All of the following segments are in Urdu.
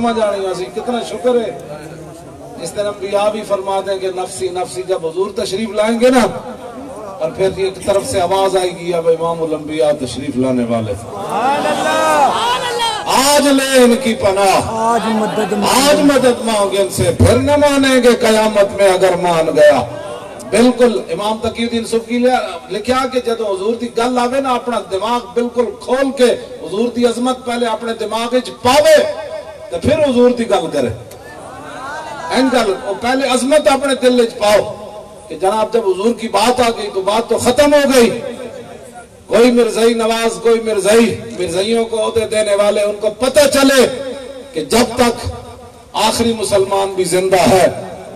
سمجھ آنی واسی کتنا شکر ہے. اس طرح انبیاء بھی فرما دیں کہ نفسی نفسی. جب حضور تشریف لائیں گے نا اور پھر ایک طرف سے آواز آئے گی اب امام الانبیاء تشریف لانے والے. آج لے ان کی پناہ, آج مدد مانگے ان سے, پھر نہ مانیں گے قیامت میں اگر مان گیا. بالکل امام تقی الدین سبکی لکھیا کہ جب حضور دی گل آوے نا اپنا دماغ بالکل کھول کے حضور دی عظمت پہلے اپنے دماغ وچ پاوے تو پھر حضور دی گل کرے. این گل پہلے عظمت اپنے دل وچ پاؤ کہ جناب جب حضور کی بات آ گئی تو بات تو ختم ہو گئی. کوئی مرزائی نواز, کوئی مرزائی, مرزائیوں کو عہدے دینے والے, ان کو پتہ چلے کہ جب تک آخری مسلمان بھی زندہ ہے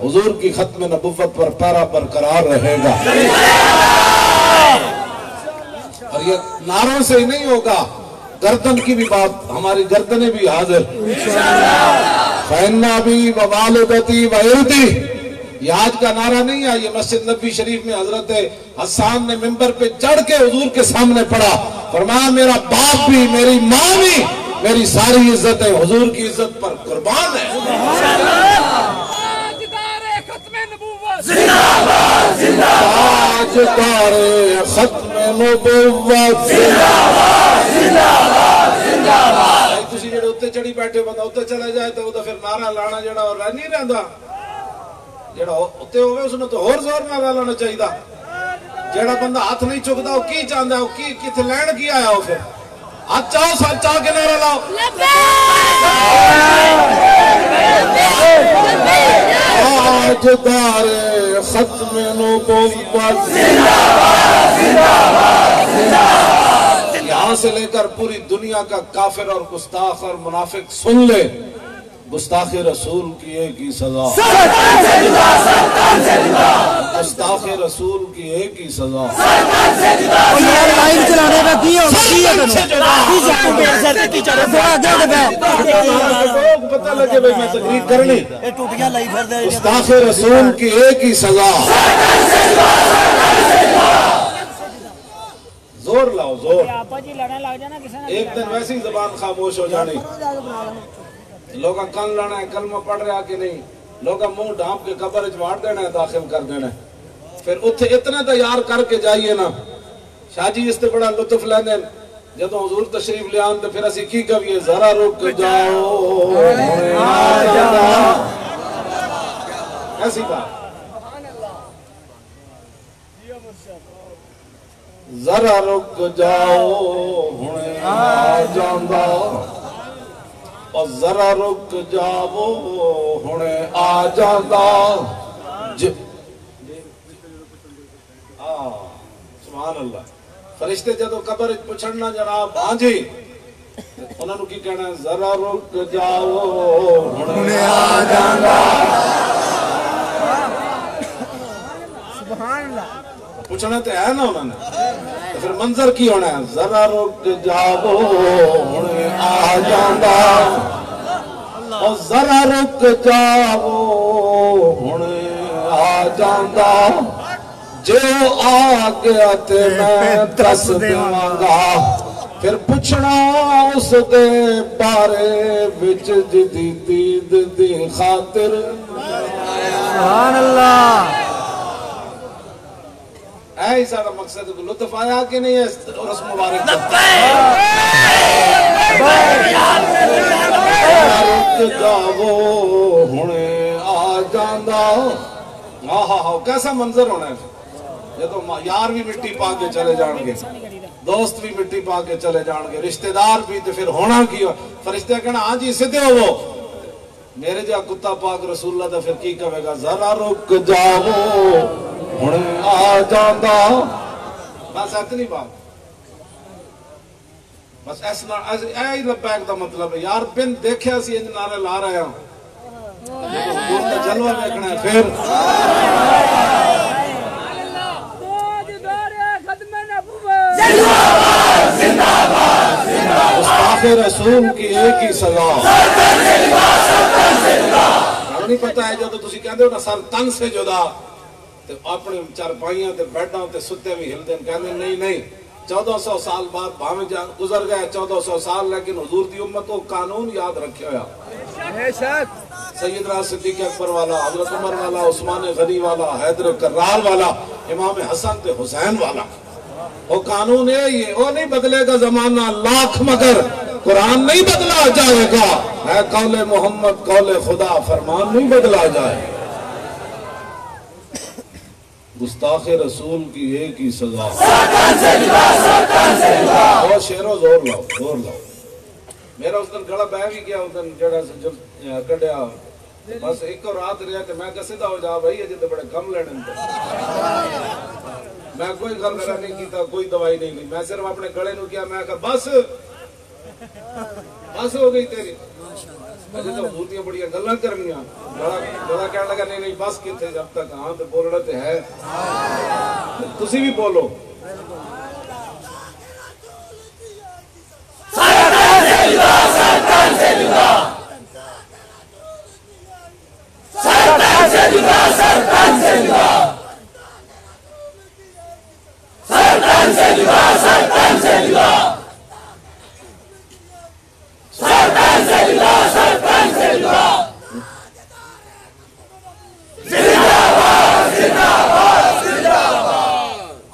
حضور کی ختم نبوت پر پیرا برقرار رہے گا. اور یہ نعروں سے ہی نہیں ہوگا, گردن کی بھی بات, ہماری گردنیں بھی حاضر. فَإِنَّ أَبِي وَوَالِدَتِي وَإِرْضِي, یہ آج کا نعرہ نہیں ہے, یہ مسجد نبی شریف میں حضرت حسان نے ممبر پہ چڑھ کے حضور کے سامنے پڑھا, فرمایا میرا باپ بھی, میری ماں بھی, میری ساری عزت ہے حضور کی عزت پر قربان ہے. تاجدار ختم نبوت تسی جڑے اتنے چڑھی بیٹھے بندہ اتنے چلا جائے تو پھر نعرہ لانا جڑا اور رہ نہیں رہندا, جڑا اتنے ہوئے اس نے تو اور زور نہ لانا چاہیے. جڑا بندہ ہاتھ نہیں چکتا وہ کی چاہتا ہے, وہ کی کتنے لین کی آیا, وہ پھر ہاتھ چاہو ساتھ چاہ کے نعرہ لاؤ. تاجدار ختم نبوت یہاں سے لے کر پوری دنیا کا کافر اور گستاخ اور منافق سن لے, گستاخ رسول کی ایک ہی سزا, گستاخ رسول کی ایک ہی سزا. پتہ لگے بھئی میں تقریر کرنی, گستاخ رسول کی ایک ہی سزا. زور لاؤ زور, ایک دن ویسی زبان خاموش ہو جانی. لوگا کن لانا ہے, کلمہ پڑھ رہا کہ نہیں, لوگا منہ ڈھانپ کے قبر اجوار دینا ہے, داخل کر دینا ہے. پھر اتھے اتنے تیار کر کے جائیے نا. شاہ جی اس تے بڑا لطف لینے جب حضور تشریف لے آن تو پھر اسی کی کبھی ذرا رک جاؤ آ جانا, ایسی بات, ذرا رک جاؤ آ جانا, اور ذرا رک جاؤ ہنے آ جانا. سبحان اللہ. فرشتے جدو قبر پچھڑنا جناب ہاں جی انہوں نے کی کہنا ہے, ذرا رک جاؤ ہنے آ جانا. سبحان اللہ. پوچھنا تو ہے نا انہوں نے, پھر منظر کی ہونا ہے, ذرا رک جاؤ ہنے آ جانا, اور ذرا رک جاؤ ہنے آ جانا. جو آ گیا تے میں دس دیواں گا, پھر پوچھنا اس دے بارے وچ جدی دید دی خاطر. سبحان اللہ. اے ہی سارا مقصد کو لطف آیا کہ نہیں ہے اس مبارک رک جاؤ ہنے آ جانا. کیسا منظر ہونا ہے یہ تو یار بھی مٹی پا کے چلے جان گے, دوست بھی مٹی پا کے چلے جان گے, رشتہ دار بھی, تو پھر ہونا کی فرشتے کہنا ہاں جی سدھے ہو, میرے جا کتا پاک رسول اللہ تو پھر کی کہے گا, ذرا رک جاؤ ہنے آ جانا. بس اتنی بات, بس ایسا ہی لبیک دا مطلب ہے. یار بن دیکھیا سی انج نعرے لا رہے ہیں, جلوہ دیکھنا ہے پھر گستاخ رسول کی ایک ہی سزا. نہیں پتا ہے جب تسی کہندے ہو نا سر تن سے جدا, تو اپنے چارپائیاں تے بیٹھاں تے ستے بھی ہلدے, کہندے نہیں نہیں 1400 سال بعد بھاویں گزر گئے 1400 سال، لیکن حضور دی امت کو قانون یاد رکھے ہوا. سیدنا صدیق اکبر والا، حضرت عمر والا، عثمان غنی والا، حیدر کرار والا، امام حسن تے حسین والا. وہ قانون ہے، یہ وہ نہیں بدلے گا زمانہ لاکھ مگر قرآن نہیں بدلا جائے گا. ہے قول محمد قول خدا، فرمان نہیں بدلا جائے. گستاخ رسول کی ایک ہی سزا. اور شیرو زور لاؤ، زور لاؤ. میرا اس دن گڑا بہ بھی گیا، اس دن جڑا سے کڈیا بس ایک اور رات رہا تو میں کہ سیدھا ہو جا بھائی اجے تو بڑے کم لینے میں کوئی گل میرا نہیں کیتا، کوئی دوائی نہیں لی، میں صرف اپنے گڑے نو کیا، میں کہا بس بس ہو گئی تیری. اجے تو حضور دیاں بڑیاں گلاں کرنیاں. گڑا کہنے لگا نہیں نہیں بس کتنے جب تک ہاں تو بولنا تو ہے. تسی بھی بولو.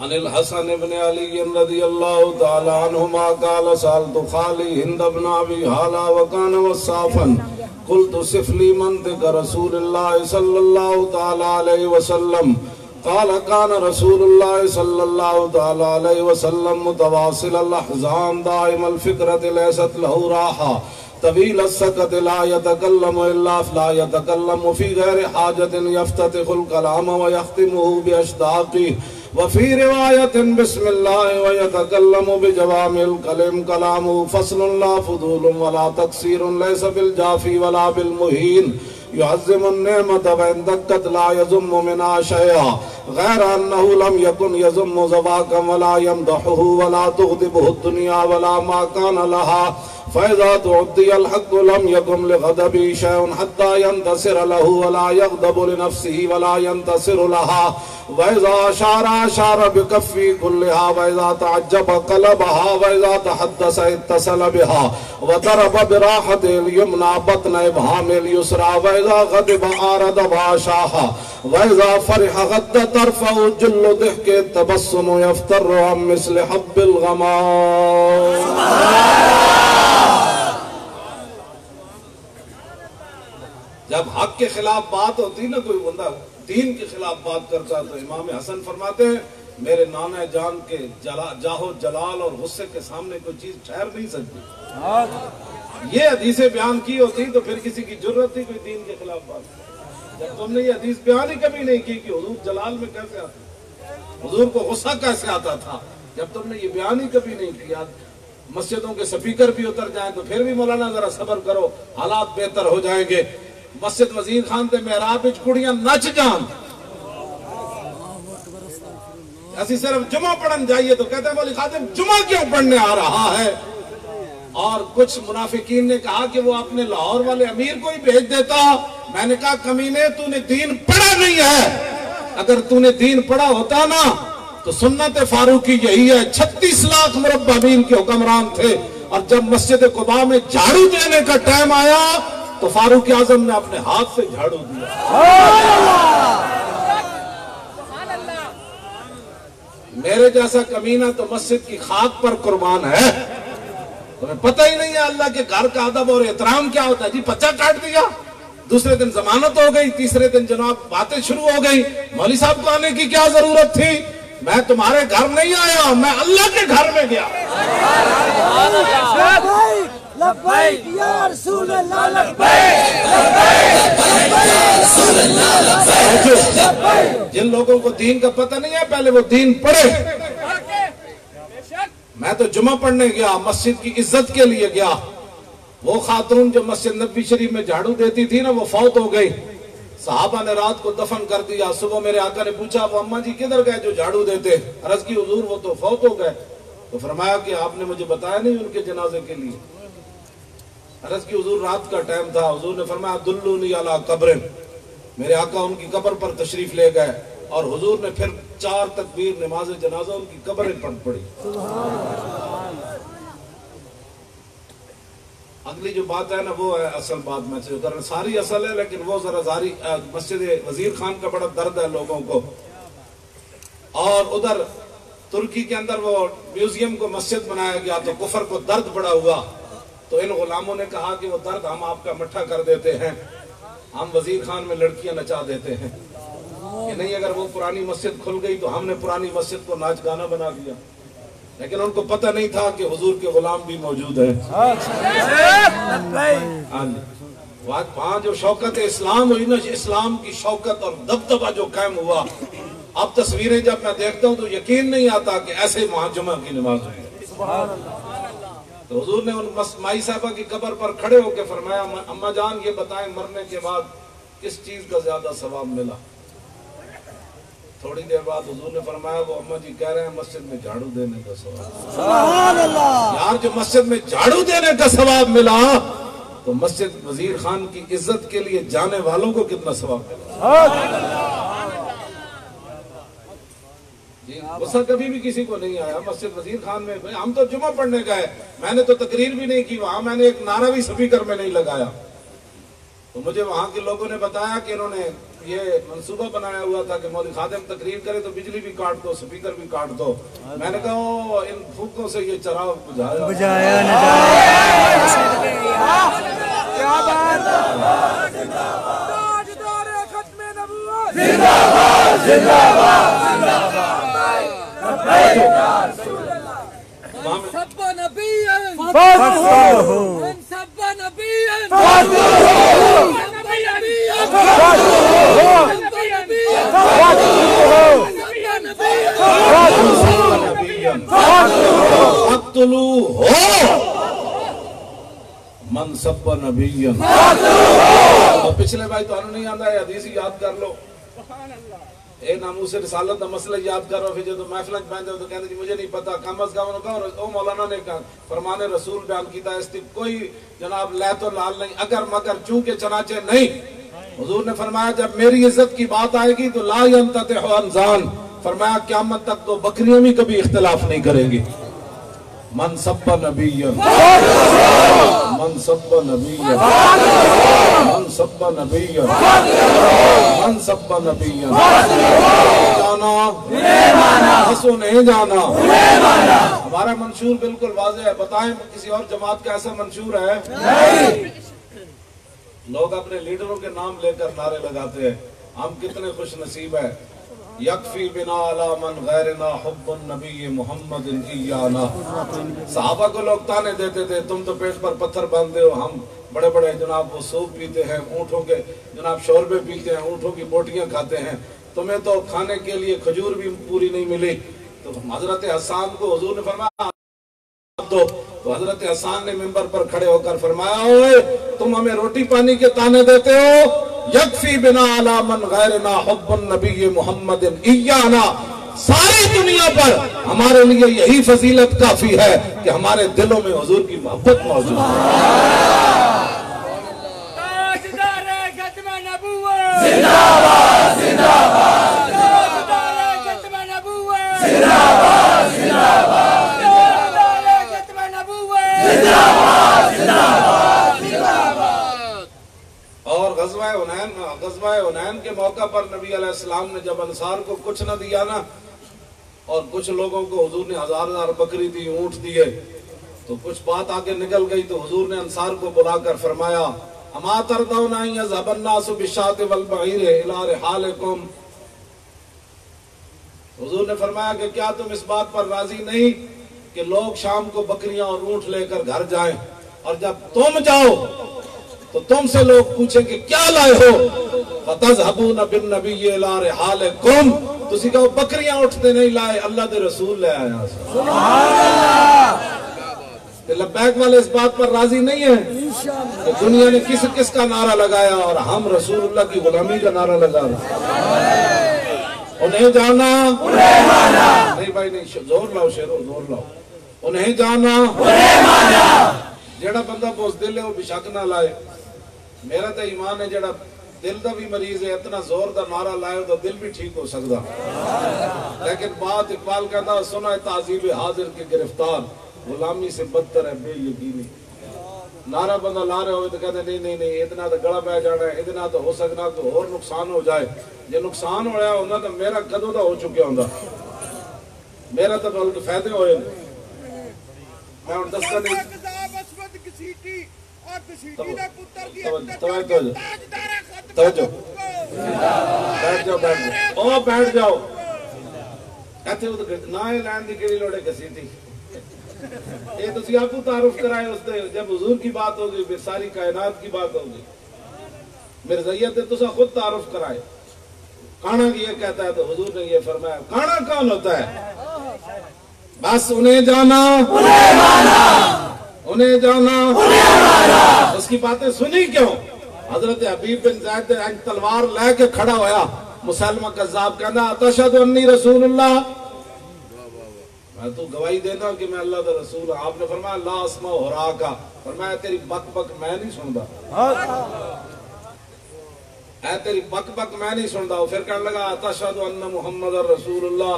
عن الحسن ابن علی رضی اللہ تعالی عنہما قال سألت خالی ہند ابن ابی حالا وکان وصافا قلت صف لی منطق رسول اللہ صلی اللہ تعالی علیہ وسلم قال كان رسول الله صلى الله تعالى عليه وسلم متواصل الأحزان دائم الفكرة ليست له راحة طويل السكت لا يتكلم إلا لا يتكلم في غير حاجة يفتتح الكلام ويختمه بأشتاقه وفي رواية بسم الله ويتكلم بجوامع الكلم كلامه فصل لا فضول ولا تقصير ليس بالجافي ولا بالمهين يعظم النعمة وإن دكت لا يذم منها شيئا غير أنه لم يكن يذم زواكا ولا يمدحه ولا تغضبه الدنيا ولا ما كان لها فإذا تعدي الحق لم يكن لغضبه شيء حتى ينتصر له ولا يغضب لنفسه ولا ينتصر لها وإذا أشار بكفه كلها وإذا تعجب قلبها وإذا تحدث اتصل بها وضرب براحة اليمنى بطن إبهام اليسرى وإذا غضب أعرض وأشاها وإذا فرح غض طرفه جل ضحك التبسم يفتر عن مثل حب الغمام. جب حق کے خلاف بات ہوتی نا، کوئی بندہ دین کے خلاف بات کرتا تو امام حسن فرماتے ہیں میرے نانا جان کے جاہو جلال اور غصے کے سامنے کوئی چیز ٹھہر نہیں سکتی. یہ حدیثیں بیان کی ہوتی تو پھر کسی کی جرت تھی کوئی دین کے خلاف بات. جب تم نے یہ حدیث بیان ہی کبھی نہیں کی کہ حضور جلال میں کیسے آتے، حضور کو غصہ کیسے آتا تھا، جب تم نے یہ بیان ہی کبھی نہیں کیا. مسجدوں کے سپیکر بھی اتر جائیں تو پھر بھی مولانا ذرا صبر کرو، حالات بہتر ہو جائیں گے. مسجد وزیر خان تے محراب وچ کڑیاں نچ جان، ایسی صرف جمعہ پڑھن جائیے تو کہتے ہیں مولی خادم جمعہ کیوں پڑھنے آ رہا ہے. اور کچھ منافقین نے کہا کہ وہ اپنے لاہور والے امیر کو ہی بھیج دیتا. میں نے کہا کمینے تو نے دین پڑھا نہیں ہے. اگر تو نے دین پڑھا ہوتا نا تو سنت فاروقی یہی ہے. 36 لاکھ مربع میل کے حکمران تھے، اور جب مسجد قباء میں جھاڑو دینے کا ٹائم آیا تو فاروق اعظم نے اپنے ہاتھ سے جھاڑو دیا. میرے جیسا کمینہ تو مسجد کی خاک پر قربان ہے. تمہیں پتہ ہی نہیں ہے اللہ کے گھر کا ادب اور احترام کیا ہوتا ہے. جی بچہ کاٹ دیا، دوسرے دن ضمانت ہو گئی، تیسرے دن جناب باتیں شروع ہو گئی. مولوی صاحب کو آنے کی کیا ضرورت تھی؟ میں تمہارے گھر نہیں آیا، میں اللہ کے گھر میں گیا. لبیک یا رسول اللہ، لبیک لبیک یا رسول اللہ، لبیک. جن لوگوں کو دین کا پتہ نہیں ہے پہلے وہ دین پڑھے. میں تو جمعہ پڑھنے گیا، مسجد کی عزت کے لیے گیا. وہ خاتون جو مسجد نبی شریف میں جھاڑو دیتی تھی نا وہ فوت ہو گئی. صحابہ نے رات کو دفن کر دیا. صبح میرے آقا نے پوچھا وہ اماں جی کدھر گئے جو جھاڑو دیتے؟ عرض کی حضور وہ تو فوت ہو گئے. تو فرمایا کہ آپ نے مجھے بتایا نہیں ان کے جنازے کے لیے. عرض کی حضور رات کا ٹائم تھا. حضور نے فرمایا دلونی علی قبر. میرے آقا ان کی قبر پر تشریف لے گئے. اور حضور نے پھر 4 تکبیر نماز جنازہ ان کی قبریں پر پڑی. اگلی جو بات ہے نا وہ ہے اصل بات. میں سے ادھر ساری اصل ہے لیکن وہ ذرا ساری مسجد وزیر خان کا بڑا درد ہے لوگوں کو. اور ادھر ترکی کے اندر وہ میوزیم کو مسجد بنایا گیا تو کفر کو درد بڑا ہوا تو ان غلاموں نے کہا کہ وہ درد ہم آپ کا مٹھا کر دیتے ہیں, ہم وزیر خان میں لڑکیاں نچا دیتے ہیں. کہ نہیں, اگر وہ پرانی مسجد کھل گئی تو ہم نے پرانی مسجد کو ناچ گانا بنا دیا. لیکن ان کو پتہ نہیں تھا کہ حضور کے غلام بھی موجود ہیں. وہاں جو شوکت اسلام ہوئی نا, اسلام کی شوکت اور دبدبہ جو قائم ہوا, اب تصویریں جب میں دیکھتا ہوں تو یقین نہیں آتا کہ ایسے وہاں جمعہ کی نماز ہوئی. تو حضور نے ان مائی صاحبہ کی قبر پر کھڑے ہو کے فرمایا, اماں جان یہ بتائیں مرنے کے بعد کس چیز کا زیادہ ثواب ملا؟ تھوڑی دیر بعد حضور نے فرمایا وہ اماں جی کہہ رہے ہیں مسجد میں جھاڑو دینے کا ثواب. یار جو مسجد میں جھاڑو دینے کا ثواب ملا تو مسجد وزیر خان کی عزت کے لیے جانے والوں کو کتنا ثواب ملا. غصہ کبھی بھی کسی کو نہیں آیا. مسجد وزیر خان میں ہم تو جمعہ پڑھنے گئے, میں نے تو تقریر بھی نہیں کی وہاں, میں نے ایک نعرہ بھی سپیکر میں نہیں لگایا. تو مجھے وہاں کے لوگوں نے بتایا کہ انہوں نے یہ منصوبہ بنایا ہوا تھا کہ مولوی خادم تقریر کرے تو بجلی بھی کاٹ دو, سپیکر بھی کاٹ دو. میں نے کہا ان پھوکوں سے یہ چراغ بجھایا من سب نبیًا. پچھلے بھائی تو نہیں آندا ہے, حدیث یاد کر لو. اے ناموس رسالت دا مسئلہ یاد کر رہا, پھر جب محفل بیٹھ جاؤ تو کہتے جی مجھے نہیں پتا. کم از کم او مولانا نے کہا فرمان رسول بیان کیتا ہے, اس کی کوئی جناب لے تو لال نہیں, اگر مگر چونکہ چنانچہ نہیں. حضور نے فرمایا جب میری عزت کی بات آئے گی تو لا ينتطع انزان, فرمایا قیامت تک تو بکریاں بھی کبھی اختلاف نہیں کریں گی. من سب نبیًا من سب نبیًا من سب نبیًا من سب نبیًا. جانا ہنسو نہیں جانا. ہمارا منشور بالکل واضح ہے. بتائیں کسی اور جماعت کا ایسا منشور ہے؟ لوگ اپنے لیڈروں کے نام لے کر نعرے لگاتے ہیں. ہم کتنے خوش نصیب ہیں. یکفی بنا علی من غیرنا حب النبی محمد ایانا. صحابہ کو لوگ تانے دیتے تھے تم تو پیٹ پر پتھر باندھتے ہو, ہم بڑے بڑے جناب وہ سوپ پیتے ہیں, اونٹوں کے جناب شوربے پیتے ہیں, اونٹوں کی بوٹیاں کھاتے ہیں, تمہیں تو کھانے کے لیے کھجور بھی پوری نہیں ملی. تو حضرت حسان کو حضور نے فرمایا تو حضرت حسان نے منبر پر کھڑے ہو کر فرمایا اوے تم ہمیں روٹی پانی کے تانے دیتے ہو, یکفی بنا علی من غیرنا حب النبی محمد ایانا. ساری دنیا پر ہمارے لیے یہی فضیلت کافی ہے کہ ہمارے دلوں میں حضور کی محبت موجود ہے. تاجدار ختم نبوت زندہ باد زندہ باد. تاجدار ختم نبوت زندہ باد زندہ باد. تاجدار ختم نبوت زندہ باد زندہ باد زندہ باد. اور غزوہ حنین کے موقع پر نبی علیہ السلام نے جب انصار کو کچھ نہ دیا نا, اور کچھ لوگوں کو حضور نے 1000 بکری دی, اونٹ دیے, تو کچھ بات آگے نکل گئی تو حضور نے انصار کو بلا کر فرمایا اما ترضون ان یذهب الناس بالشاة والبعیر الی رحالکم. حضور نے فرمایا کہ کیا تم اس بات پر راضی نہیں کہ لوگ شام کو بکریاں اور اونٹ لے کر گھر جائیں, اور جب تم جاؤ تو تم سے لوگ پوچھیں کہ کیا لائے ہو؟ فَتَذْهَبُونَ بِالنَّبِيِّ إِلَىٰ رِحَالِكُمْ. تسی کہو بکریاں اٹھتے نہیں لائے, اللہ دے رسول لے آیا. سبحان اللہ. لبیک والے اس بات پر راضی نہیں ہیں کہ دنیا نے کس کس کا نعرہ لگایا اور ہم رسول اللہ کی غلامی کا نعرہ لگا رہے. انہیں جانا نہیں بھائی نہیں, زور لاؤ شیرو زور لاؤ. انہیں جانا جیڑا بندہ بوز دل ہے وہ بشک نہ لائے. میرا تو ایمان ہے جیڑا دل دا بھی مریض ہے، اتنا زور دا نعرہ لائے تو دل بھی ٹھیک ہو سکتا، لیکن بات اقبال کہتا سنا ہے تعذیب حاضر کے گرفتار غلامی سے بدتر ہے بے یقینی. نعرہ بندہ لا رہے ہوئے تو کہتے نہیں اتنا تو گڑا پہ جانا ہے، اتنا تو ہو سکنا تو اور نقصان ہو جائے. جے نقصان ہو رہا ہونا تو میرا کدو دا ہو چکے ہوندہ، میرا تو بلکہ فائدے ہوئے. میں ان دستا نہیں توجہ بیٹھ جاؤ بیٹھ جاؤ ایتھے نہ لین دی کیڑی لوڑے کسی تھی. یہ تسی آپ کو تعارف کرائے اس دے جب حضور کی بات ہوگی پھر ساری کائنات کی بات ہوگی. مرزائیت ہے تسا خود تعارف کرائے. کانا کی یہ کہتا ہے تو حضور نے یہ فرمایا. کانا کون ہوتا ہے؟ بس انہیں جانا انہیں جانا. اس کی باتیں سنی کیوں؟ حضرت حبیب بن زید تلوار لے کے کھڑا ہویا. مسلمہ کذاب کہنا اتشہد انی رسول اللہ، میں تو گواہی دینا کہ میں اللہ کا رسول ہوں. آپ نے فرمایا لا اسمع حراکا، فرمایا تیری بک بک میں نہیں سندا، اے تیری بک بک میں نہیں سندا. پھر کہنے لگا اتشہد ان محمد رسول اللہ،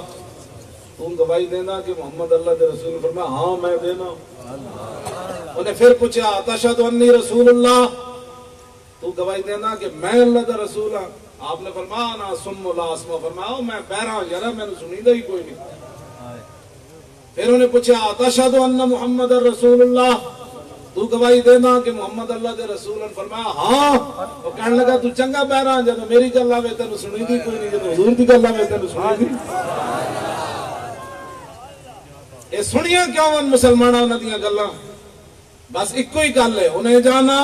تم گواہی دینا کہ محمد اللہ کے رسول. فرمایا ہاں میں دینا. انہیں پھر پوچھا اتشہد انی رسول اللہ، تو گواہی دینا کہ میں اللہ کا رسول ہوں. آپ نے فرمایا نا سم لا اسمع، فرمایا میں بہرا یارا میں نے سنی ہی کوئی نہیں. پھر انہیں پوچھا اتشہد ان محمد رسول اللہ، تو گواہی دینا کہ محمد اللہ کے رسول. فرمایا ہاں. وہ کہنے لگا تو چنگا بہرا جب میری گل آوے تینوں سنی دی کوئی نہیں، جب حضور کی گل آوے تینوں سنی دی. یہ سنیاں کیوں ان مسلمانوں انہاں دیاں گلاں؟ بس ایک ہی گل ہے، انہیں جانا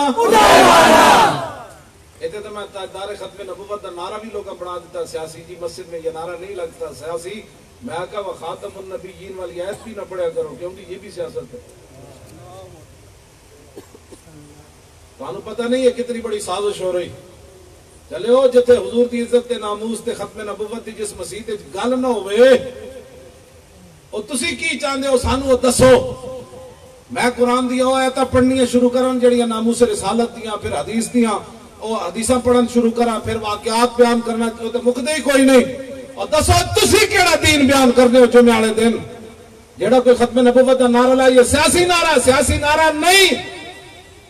ایتے تو میں دار ختم نبوت کا نعرہ بھی لوگوں بنا دیتا سیاسی جی. مسجد میں یہ نعرہ نہیں لگتا سیاسی. میں کہا وہ خاتم النبیین والی آیت بھی نہ پڑھا کرو کیونکہ یہ بھی سیاست ہے. تانوں پتہ نہیں ہے کتنی بڑی سازش ہو رہی. چلے ہو جتے حضور دی عزت تے ناموس تے ختم نبوت دی جس مسیح تے گل نہ ہوئے او تسی کی چاہندے ہو سانو دسو. میں قرآن دیا آیتاں پڑھنیاں شروع کرن جڑیاں ناموس رسالت دیاں، پھر حدیث دیاں او حدیثاں پڑھن شروع کرا، پھر واقعات بیان کرنا تے مکدے ہی کوئی نہیں. اور دسو تسی کیڑا دین بیان کرنے ہو جمعے والے دن؟ جیڑا کوئی ختم نبوت کا نعرہ لائے یہ سیاسی نعرہ ہے. سیاسی نعرہ نہیں.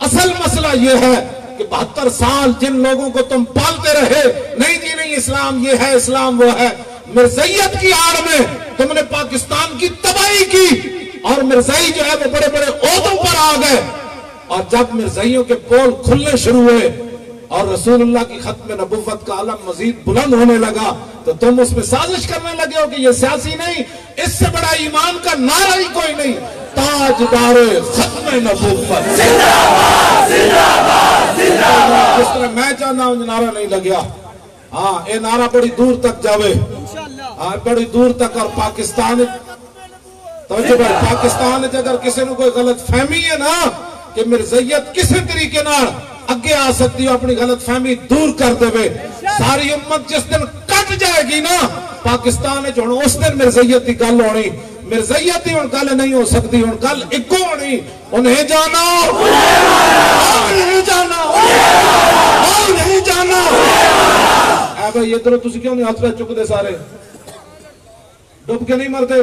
اصل مسئلہ یہ ہے کہ 72 سال جن لوگوں کو تم پالتے رہے نہیں جی نہیں اسلام یہ ہے اسلام وہ ہے، مرزائیت کی آڑ میں تم نے پاکستان کی تباہی کی اور مرزائی جو ہے وہ بڑے بڑے عہدوں پر آ گئے. اور جب مرزائیوں کے پول کھلنے شروع ہوئے اور رسول اللہ کی ختم نبوت کا علم مزید بلند ہونے لگا تو تم اس میں سازش کرنے لگے ہو کہ یہ سیاسی نہیں، اس سے بڑا ایمان کا نعرہ ہی کوئی نہیں. تاجدار ختم نبوت زندہ باد زندہ باد زندہ باد. جس طرح میں چاہنا ہوں نعرہ نہیں لگیا. ہاں یہ نعرہ بڑی دور تک جاوے، ہاں بڑی دور تک. اور پاکستان پاکستان اگر کسی نے کوئی غلط فہمی ہے نا کہ مرزائیت کسی طریقے نال اگے آ سکتی ہو، اپنی غلط فہمی دور کر دے. ساری امت جس دن کٹ جائے گی نا پاکستان اس دن مرزائیت کی گل ہونی. مرزائیت ہی ان گل نہیں ہو سکتی، ان گل ایک ہونی. انہیں جانا نہیں جانا نہیں جانا. اے بھائی ادھر تسی کیوں نہیں ہاتھ پہ چک دے؟ سارے ڈب کے نہیں مرتے؟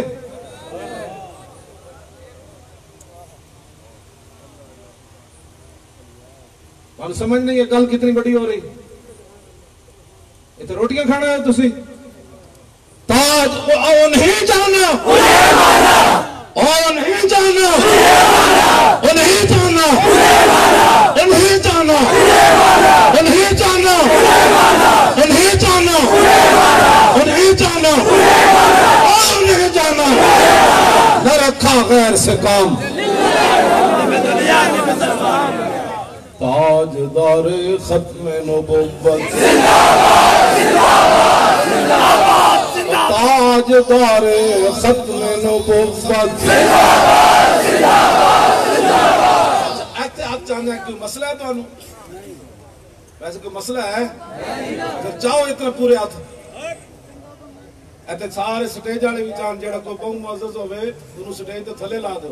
ہم سمجھ نہیں ہے گل کتنی بڑی ہو رہی. اتنے روٹیاں کھانا ہے تسی. تاج او نہیں جانا او نہیں جانا او نہیں جانا او نہیں جانا او نہیں جانا او نہیں جانا او نہیں جانا او نہیں جانا. نہ رکھا غیر سے کام. تاجدار ختم نبوت زندہ باد زندہ باد زندہ باد. تاجدار ختم نبوت زندہ باد زندہ باد زندہ باد. ایسے آپ چاہتے ہیں کوئی مسئلہ ہے تو انہوں ویسے کوئی مسئلہ ہے پھر چاہو اتنا پورے ہاتھ. ایسے سارے سٹیج والے بھی چاہن جڑا کوئی بہت معزز ہوئے انہوں سٹیج تو تھلے لا دو.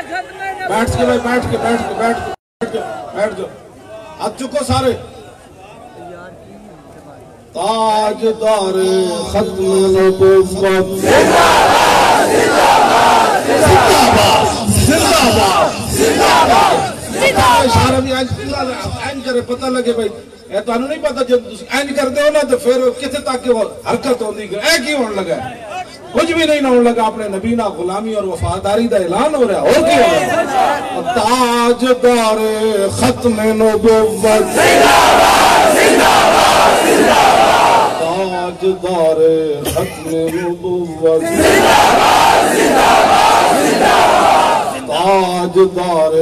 ختم بیٹھ کے بھائی، بیٹھ کے بیٹھ جاؤ، ہاتھ چکو سارے. تاجدار ختم نبوت زندہ باد، زندہ باد، زندہ باد، زندہ باد. اشارہ بھی این کرے پتہ لگے بھائی. اے تو نہیں پتا جب این کر دے ہو نا تو پھر کتنے تک وہ حرکت ہوندی گئی. اے کی ہونے لگا ہے؟ کچھ بھی نہیں ہونے لگا. اپنے نبینا غلامی اور وفاداری دا اعلان ہو رہا ہے. اور کی ہو رہا ہے؟ تاجدار ختم نبوت زندہ باد، زندہ باد، زندہ باد. تاجدار ختم نبوت زندہ باد، زندہ باد، زندہ باد. تاجدار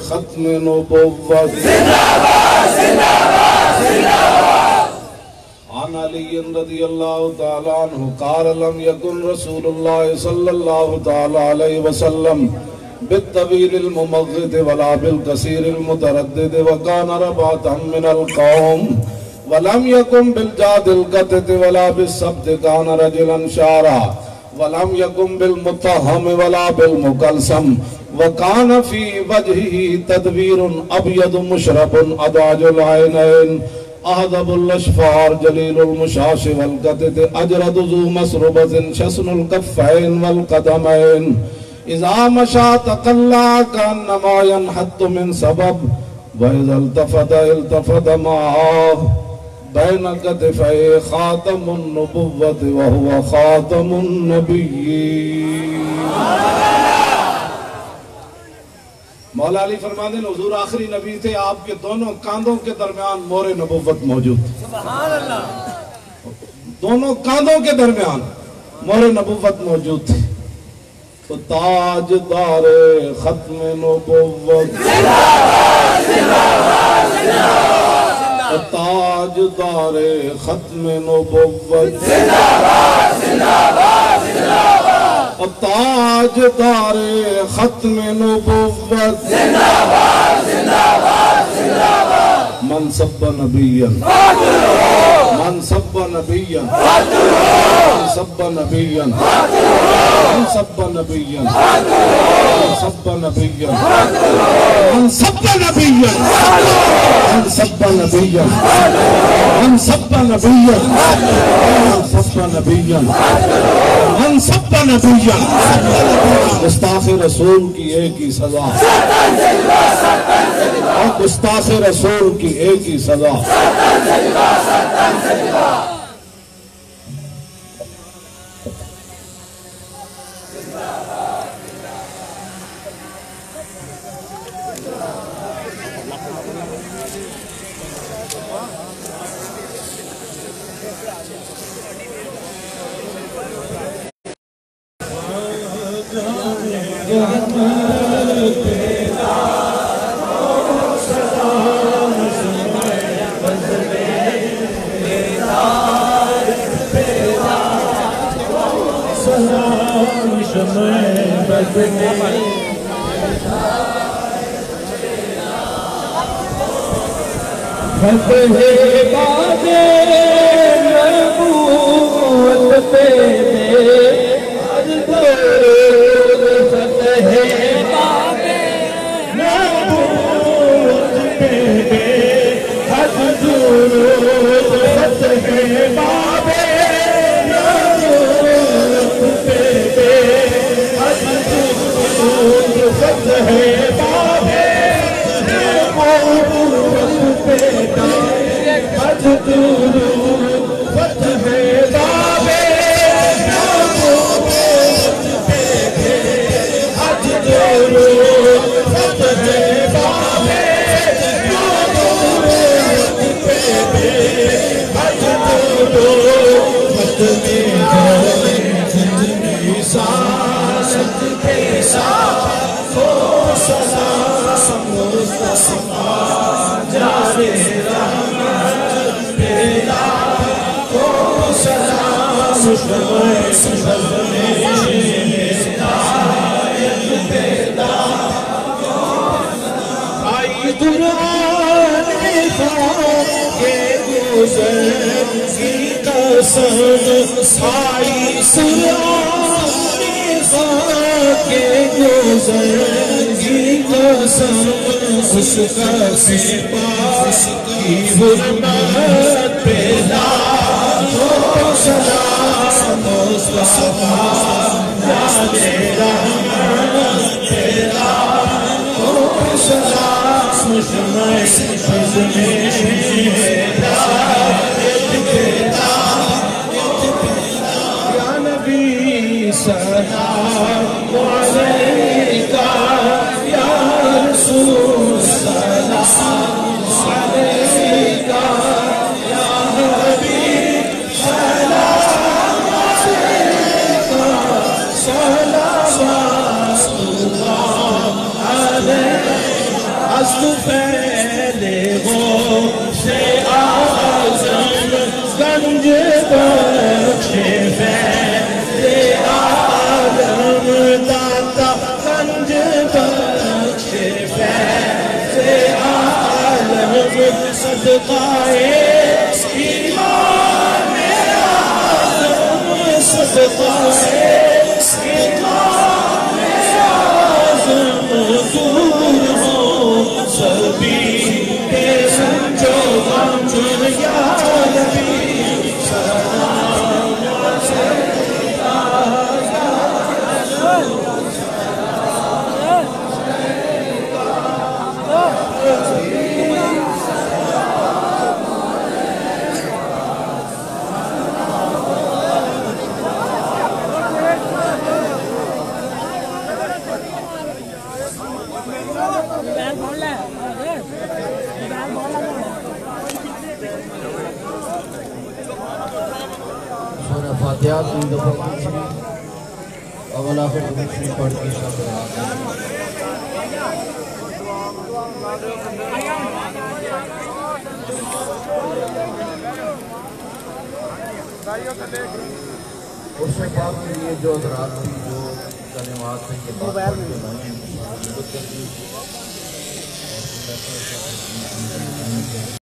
ختم نبوت زندہ باد، زندہ باد، زندہ باد. عن علی رضی اللہ تعالی عنہ قال لم يكن رسول اللہ صلی اللہ تعالی علیہ وسلم بالطویل الممغد ولا بالقصیر المتردد وكان رباطا من القوم ولم يكن بالجاد القتت ولا بالسبت كان رجلا شارا ولم يكن بالمتهم ولا بالمكلسم وكان في وجهه تدبير أبيض مشرب أضاج العينين أهذب الأشفار جليل المشاش والقتت أجرد ذو مسربة شسن الكفين والقدمين إذا مشى تقلع كأنما ينحط من سبب وإذا التفت معه بين كتفيه خاتم النبوة وهو خاتم النبيين. مولا علی فرماتے ہیں حضور آخری نبی تھے، آپ کے دونوں کاندھوں کے درمیان مور نبوت موجود تھی. سبحان اللہ. دونوں کاندھوں کے درمیان مور نبوت موجود تھی. تو تاجدار ختم نبوت زندہ باد، زندہ باد، زندہ باد. تاجدار ختم نبوت زندہ باد، زندہ باد، زندہ باد. تاجدار ختم نبوت زندہ باد، زندہ باد، زندہ باد. من سب نبیا من سب نبیا من سب نبیا من سب نبیا من سب نبیا من سب نبیا من سب نبیا من سب نبیا من سب نبیا من سب نبیا. گستاخ رسول کی ایک ہی سزا، اور گستاخ رسول کی ایک ہی سزا. کے گزر اس کا سپاس کی حرمت پہ لاکھوں سلام مصطفیٰ جانے رحمت پہ لاکھوں سلام شمع فضل میں ہدایت پیدا یا نبی سلام علیکہ یا رسول سلام علیکہ یا حبیب سلام علیکہ صلوات اللہ علیہ از تو پہلے ہو سے آزم گنج بخش فیض عالم داتا گنج بخش فیض عالم صدقائے ایمان اعظم صدقائے ایمان اعظم دور ہو سبھی کے سنجو غم یا نبی سلام علیکہ یا رسول سلام علیکہ سورہ فاتحہ 3 دفعہ پوچھیں اول آخر دوسری پڑھ کے سب اس سے پاک کے لیے جو حضرات تھی جو کلمات ہیں یہ بات پڑھ کے میں نے مدد کر دی